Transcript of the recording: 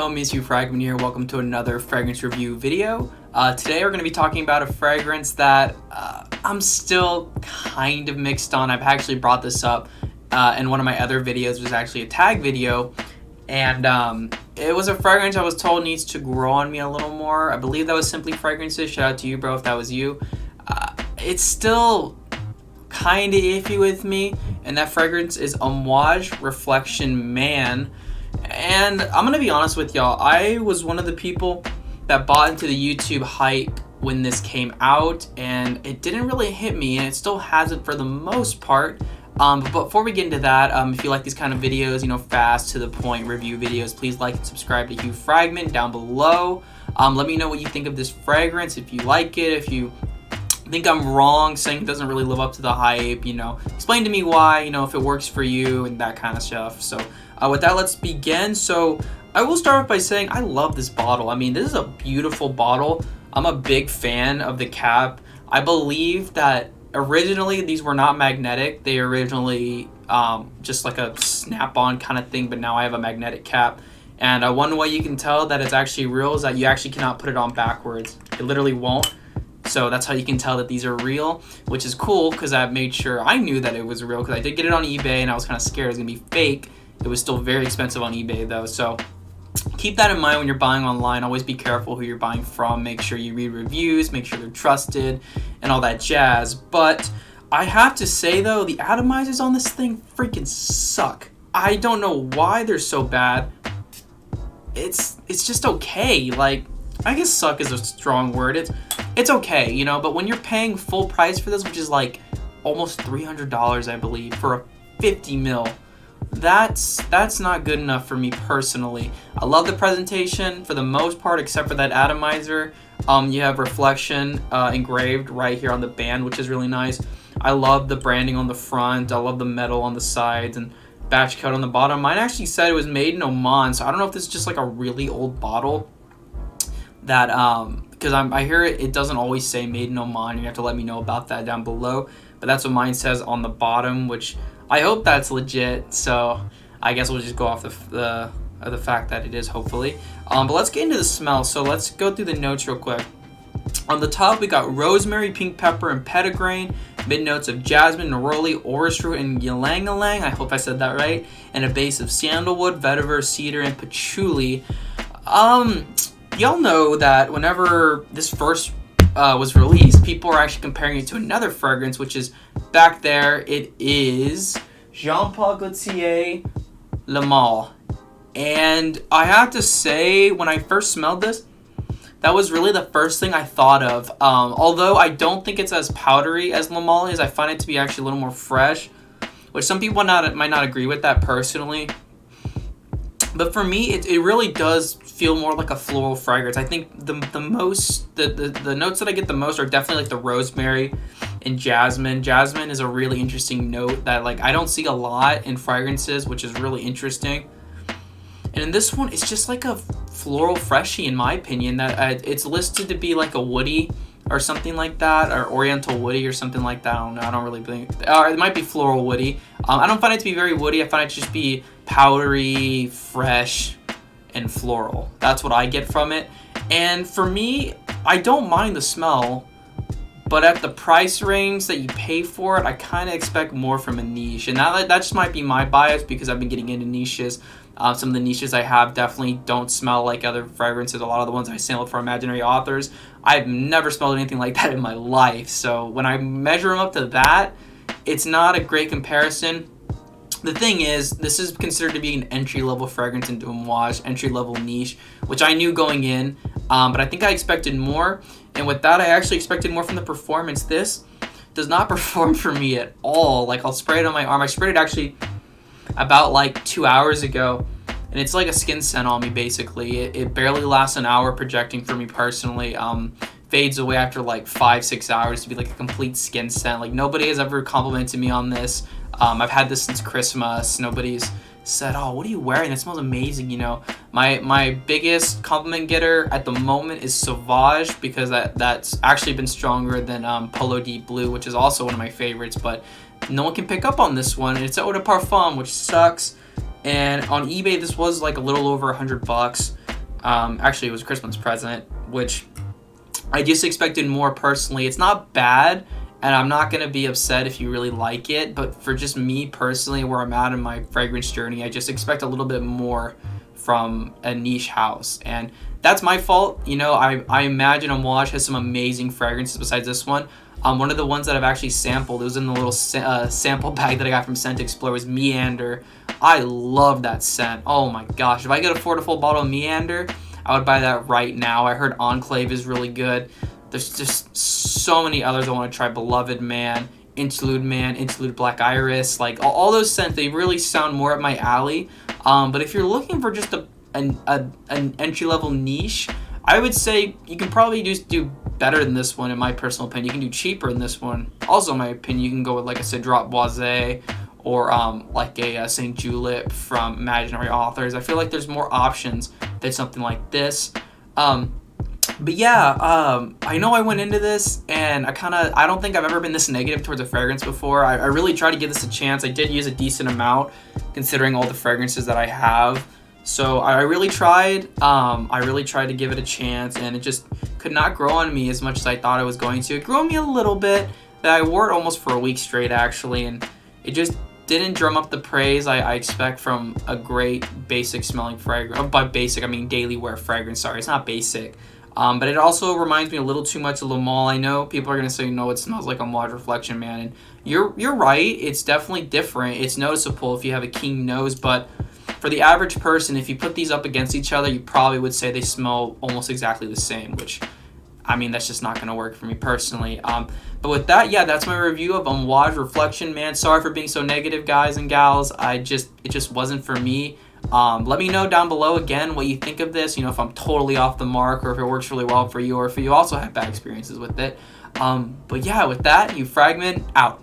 homies, Hugh Fragment here. Welcome to another fragrance review video. Today we're going to be talking about a fragrance that I'm still kind of mixed on. I've actually brought this up in one of my other videos. It was actually a tag video, and it was a fragrance I was told needs to grow on me a little more. I believe that was Simply Fragrances. Shout out to you, bro, if that was you. It's still kind of iffy with me, and that fragrance is Amouage Reflection Man. And I'm gonna be honest with y'all, I was one of the people that bought into the YouTube hype when this came out, and it didn't really hit me, and it still hasn't for the most part. But before we get into that, if you like these kind of videos, fast to the point review videos, please like and subscribe to Hugh Fragment down below. Let me know what you think of this fragrance, if you like it, if you think I'm wrong saying it doesn't really live up to the hype, explain to me why, if it works for you and that kind of stuff. So with that, let's begin. So I will start off by saying I love this bottle. I mean, this is a beautiful bottle. I'm a big fan of the cap. I believe that originally these were not magnetic. They originally just like a snap-on kind of thing, but now I have a magnetic cap. And one way you can tell that it's actually real is that you actually cannot put it on backwards. It literally won't. So that's how you can tell that these are real, which is cool because I made sure I knew that it was real because I did get it on eBay and I was kind of scared it was going to be fake. It was still very expensive on eBay though, so keep that in mind when you're buying online. Always be careful who you're buying from. Make sure you read reviews, make sure they're trusted, and all that jazz. But I have to say though, the atomizers on this thing freaking suck. I don't know why they're so bad. It's just okay. Like, I guess suck is a strong word. It's okay, but when you're paying full price for this, which is like almost $300, I believe, for a 50 mil, that's not good enough for me personally. I love the presentation for the most part, except for that atomizer. You have reflection engraved right here on the band, which is really nice. I love the branding on the front. I love the metal on the sides and batch cut on the bottom. Mine actually said it was made in Oman, so I don't know if this is just like a really old bottle that because I hear it doesn't always say made in Oman. You have to let me know about that down below, but that's what mine says on the bottom, which I hope that's legit. So I guess we'll just go off the fact that it is, hopefully. But let's get into the smell. So let's go through the notes real quick. On the top, we got rosemary, pink pepper, and petitgrain. Mid notes of jasmine, neroli, orris root, and ylang-ylang. I hope I said that right. And a base of sandalwood, vetiver, cedar, and patchouli. Y'all know that whenever this first was released, people were actually comparing it to another fragrance, which is back there. It is Jean Paul Gaultier Le Male. And I have to say, when I first smelled this, that was really the first thing I thought of. Although I don't think it's as powdery as Le Male is, I find it to be actually a little more fresh, which some people might not agree with that personally. But for me, it really does feel more like a floral fragrance. I think the notes that I get the most are definitely like the rosemary and jasmine. Jasmine is a really interesting note that I don't see a lot in fragrances, which is really interesting. And in this one, it's just like a floral freshie, in my opinion. That it's listed to be like a woody or something like that, or oriental woody or something like that. I don't know. I don't really think. Or it might be floral woody. I don't find it to be very woody. I find it to just be powdery, fresh, and floral. That's what I get from it. And for me, I don't mind the smell, but at the price range that you pay for it, I kind of expect more from a niche. And that just might be my bias because I've been getting into niches. Some of the niches I have definitely don't smell like other fragrances. A lot of the ones I sampled for Imaginary Authors, I've never smelled anything like that in my life. So when I measure them up to that, it's not a great comparison. The thing is, this is considered to be an entry-level fragrance into Amouage, entry-level niche, which I knew going in, but I think I expected more. And with that, I actually expected more from the performance. This does not perform for me at all. I'll spray it on my arm. I sprayed it actually about 2 hours ago, and it's like a skin scent on me, basically. It barely lasts an hour projecting for me personally. Fades away after 5-6 hours to be like a complete skin scent. Nobody has ever complimented me on this. I've had this since Christmas. Nobody's said, "Oh, what are you wearing? That smells amazing." My biggest compliment getter at the moment is Sauvage, because that's actually been stronger than Polo Deep Blue, which is also one of my favorites, but no one can pick up on this one. It's Eau de Parfum, which sucks. And on eBay, this was a little over $100. Actually, it was a Christmas present, which I just expected more personally. It's not bad, and I'm not going to be upset if you really like it, but for just me personally, where I'm at in my fragrance journey, I just expect a little bit more from a niche house. And that's my fault. You know, I imagine Amouage has some amazing fragrances besides this one. One of the ones that I've actually sampled, it was in the little sample bag that I got from Scent Explorer, was Meander. I love that scent. Oh my gosh. If I could afford a full bottle of Meander, I would buy that right now. I heard Enclave is really good. There's just so many others I want to try. Beloved Man, Interlude Black Iris. Like, all those scents, they really sound more up my alley. But if you're looking for just an entry-level niche, I would say you can probably just do better than this one, in my personal opinion. You can do cheaper than this one. Also, in my opinion, you can go with like a Cedrat Boisé or like a St. Julep from Imaginary Authors. I feel like there's more options than something like this. But yeah, I know I went into this and I don't think I've ever been this negative towards a fragrance before. I really tried to give this a chance. I did use a decent amount considering all the fragrances that I have. So I really tried. I really tried to give it a chance, and it just could not grow on me as much as I thought it was going to. It grew on me a little bit. That I wore it almost for a week straight, actually, and it just didn't drum up the praise I expect from a great basic smelling fragrance. By basic, I mean daily wear fragrance. Sorry, it's not basic. But it also reminds me a little too much of Le Male. I know people are going to say, no, it smells like Amouage Reflection Man. And you're right. It's definitely different. It's noticeable if you have a keen nose. But for the average person, if you put these up against each other, you probably would say they smell almost exactly the same, which, I mean, that's just not going to work for me personally. But with that, yeah, that's my review of Amouage Reflection Man. Sorry for being so negative, guys and gals. It just wasn't for me. Let me know down below again what you think of this, you know, if I'm totally off the mark or if it works really well for you or if you also have bad experiences with it. But yeah, with that, you Fragment out.